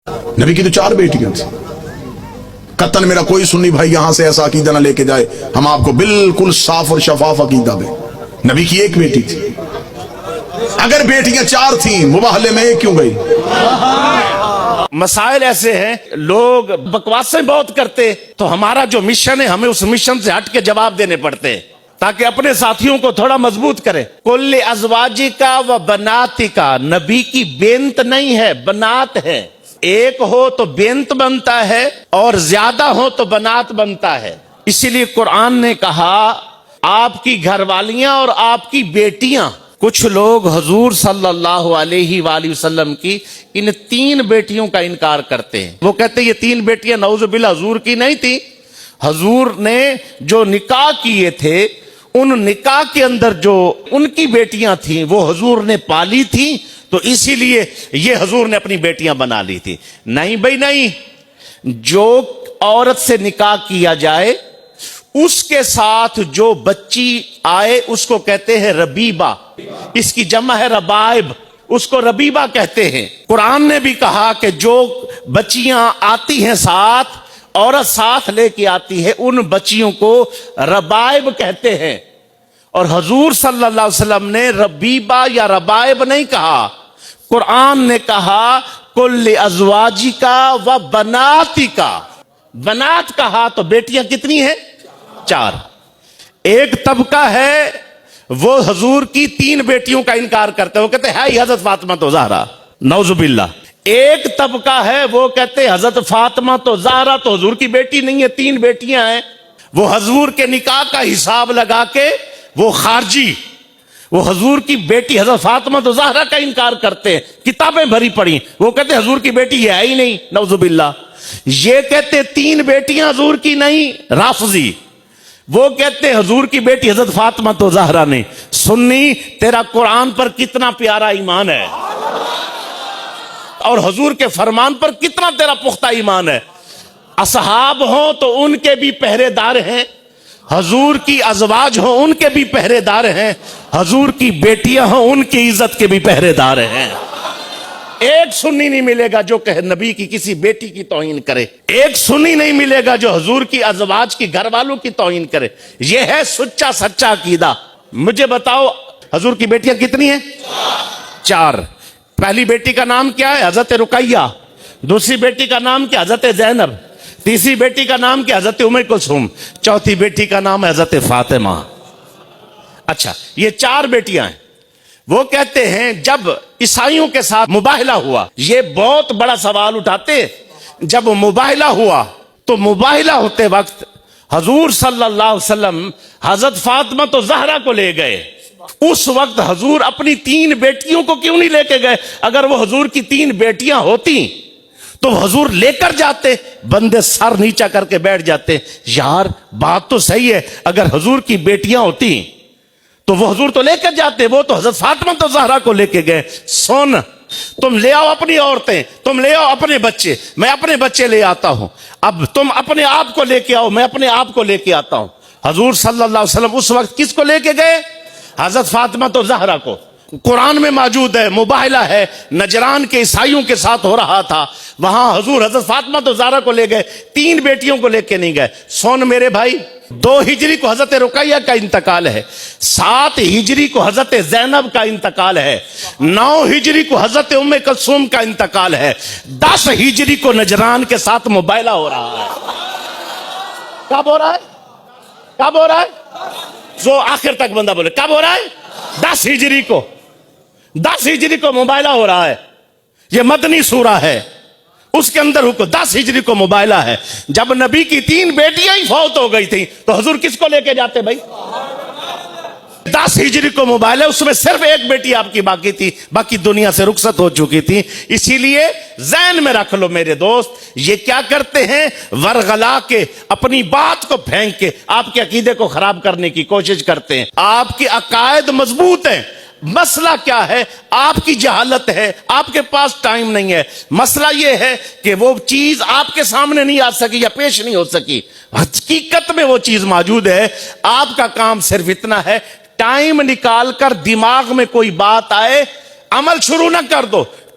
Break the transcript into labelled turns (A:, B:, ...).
A: نبی کی تو 4 بیٹیاں تھیں. قطن میرا کوئی سنی بھائی یہاں سے ایسا عقیدہ نہ لے کے جائے, ہم آپ کو بالکل صاف اور شفاف عقیدہ دیں. نبی کی 1 بیٹی تھی. اگر بیٹیاں 4 تھیں, مباہلے میں 1 کیوں گئی؟
B: مسائل ایسے ہیں, لوگ بکواسیں بہت کرتے, تو ہمارا جو مشن ہے ہمیں اس مشن سے ہٹ کے جواب دینے پڑتے ہیں تاکہ اپنے ساتھیوں کو تھوڑا مضبوط کرے. کل ازواجی کا و بناتی کا, نبی کی بینت نہیں ہے, بنات ہے. ایک ہو تو بینت بنتا ہے اور زیادہ ہو تو بنات بنتا ہے. اسی لیے قرآن نے کہا آپ کی گھر والیاں اور آپ کی بیٹیاں. کچھ لوگ حضور صلی اللہ علیہ وآلہ وسلم کی ان 3 بیٹیوں کا انکار کرتے ہیں. وہ کہتے ہیں یہ 3 بیٹیاں نعوذ باللہ حضور کی نہیں تھی. حضور نے جو نکاح کیے تھے ان نکاح کے اندر جو ان کی بیٹیاں تھیں وہ حضور نے پالی تھیں, تو اسی لیے یہ حضور نے اپنی بیٹیاں بنا لی تھی. نہیں بھائی نہیں, جو عورت سے نکاح کیا جائے اس کے ساتھ جو بچی آئے اس کو کہتے ہیں ربیبہ. اس کی جمع ہے ربائب, اس کو ربیبہ کہتے ہیں. قرآن نے بھی کہا کہ جو بچیاں آتی ہیں ساتھ, عورت ساتھ لے کے آتی ہے, ان بچیوں کو ربائب کہتے ہیں. اور حضور صلی اللہ علیہ وسلم نے ربیبہ یا ربائب نہیں کہا, قرآن نے کہا کل ازواجی کا و بناتی کا. بنات کہا تو بیٹیاں کتنی ہیں؟ 4. ایک طبقہ ہے وہ حضور کی 3 بیٹیوں کا انکار کرتے ہیں, وہ کہتے ہیں حضرت فاطمہ تو زہرا, نعوذ باللہ. ایک طبقہ ہے وہ کہتے ہیں حضرت فاطمہ تو زہرا تو حضور کی بیٹی نہیں ہے, 3 بیٹیاں ہیں. وہ حضور کے نکاح کا حساب لگا کے وہ خارجی, وہ حضور کی بیٹی حضرت فاطمہ تو زہرا کا انکار کرتے ہیں. کتابیں بھری پڑی, وہ کہتے ہیں حضور کی بیٹی ہے ہی نہیں, نعوذ باللہ. یہ کہتے 3 بیٹیاں حضور کی نہیں, رافضی. وہ کہتے ہیں حضور کی بیٹی حضرت فاطمہ تو زہرا نہیں. سنی, تیرا قرآن پر کتنا پیارا ایمان ہے اور حضور کے فرمان پر کتنا تیرا پختہ ایمان ہے. اصحاب ہوں تو ان کے بھی پہرے دار ہیں, حضور کی ازواج ہوں ان کے بھی پہرے دار ہیں, حضور کی بیٹیاں ہوں ان کی عزت کے بھی پہرے دار ہیں. ایک سنی نہیں ملے گا جو کہ نبی کی کسی بیٹی کی توہین کرے, ایک سنی نہیں ملے گا جو حضور کی ازواج کی گھر والوں کی توہین کرے. یہ ہے سچا سچا عقیدہ. مجھے بتاؤ حضور کی بیٹیاں کتنی ہیں؟ 4. پہلی بیٹی کا نام کیا ہے؟ حضرت رقیہ. دوسری بیٹی کا نام کیا؟ حضرت زینب. تیسری بیٹی کا نام کیا؟ حضرت ام کلثوم. چوتھی بیٹی کا نام ہے حضرت فاطمہ. اچھا, یہ 4 بیٹیاں ہیں. وہ کہتے ہیں جب عیسائیوں کے ساتھ مباہلہ ہوا, یہ بہت بڑا سوال اٹھاتے, جب مباہلہ ہوا تو مباہلہ ہوتے وقت حضور صلی اللہ علیہ وسلم حضرت فاطمہ تو زہرا کو لے گئے. اس وقت حضور اپنی 3 بیٹیوں کو کیوں نہیں لے کے گئے؟ اگر وہ حضور کی 3 بیٹیاں ہوتی تو حضور لے کر جاتے. بندے سر نیچا کر کے بیٹھ جاتے, یار بات تو صحیح ہے, اگر حضور کی بیٹیاں ہوتی تو وہ حضور تو لے کر جاتے, وہ تو حضرت فاطمہ تو زہرا کو لے کے گئے. سن, تم لے آؤ اپنی عورتیں, تم لے آؤ اپنے بچے, میں اپنے بچے لے آتا ہوں. اب تم اپنے آپ کو لے کے آؤ, میں اپنے آپ کو لے کے آتا ہوں. حضور صلی اللہ علیہ وسلم اس وقت کس کو لے کے گئے؟ حضرت فاطمہ تو زہرا کو. قرآن میں موجود ہے, مباہلہ ہے, نجران کے عیسائیوں کے ساتھ ہو رہا تھا, وہاں حضور حضرت فاطمہ تو زہرا کو لے گئے, 3 بیٹیوں کو لے کے نہیں گئے. سن میرے بھائی, 2 ہجری کو حضرت رقیہ کا انتقال ہے, 7 ہجری کو حضرت زینب کا انتقال ہے, 9 ہجری کو حضرت ام کلثوم کا انتقال ہے, 10 ہجری کو نجران کے ساتھ مباہلہ ہو رہا ہے. کب ہو رہا ہے؟ کب ہو رہا ہے؟ جو آخر تک بندہ بولے کب ہو رہا ہے؟ 10 ہجری کو. 10 ہجری کو مباہلہ ہو رہا ہے. یہ مدنی سورہ ہے, اس کے اندر حکم 10 ہجری کو مباہلہ ہے. جب نبی کی 3 بیٹیاں ہی فوت ہو گئی تھیں تو حضور کس کو لے کے جاتے بھائی؟ 10 ہجری کو مباہلہ, اس میں صرف 1 بیٹی آپ کی باقی تھی, باقی دنیا سے رخصت ہو چکی تھی. اسی لیے ذہن میں رکھ لو میرے دوست, یہ کیا کرتے ہیں؟ ورغلا کے اپنی بات کو پھینک کے آپ کے عقیدے کو خراب کرنے کی کوشش کرتے ہیں. آپ کے عقائد مضبوط ہیں, مسئلہ کیا ہے؟ آپ کی جہالت ہے, آپ کے پاس ٹائم نہیں ہے. مسئلہ یہ ہے کہ وہ چیز آپ کے سامنے نہیں آ سکی یا پیش نہیں ہو سکی. حقیقت میں وہ چیز موجود ہے. آپ کا کام صرف اتنا ہے, ٹائم نکال کر دماغ میں کوئی بات آئے, عمل شروع نہ کر دو,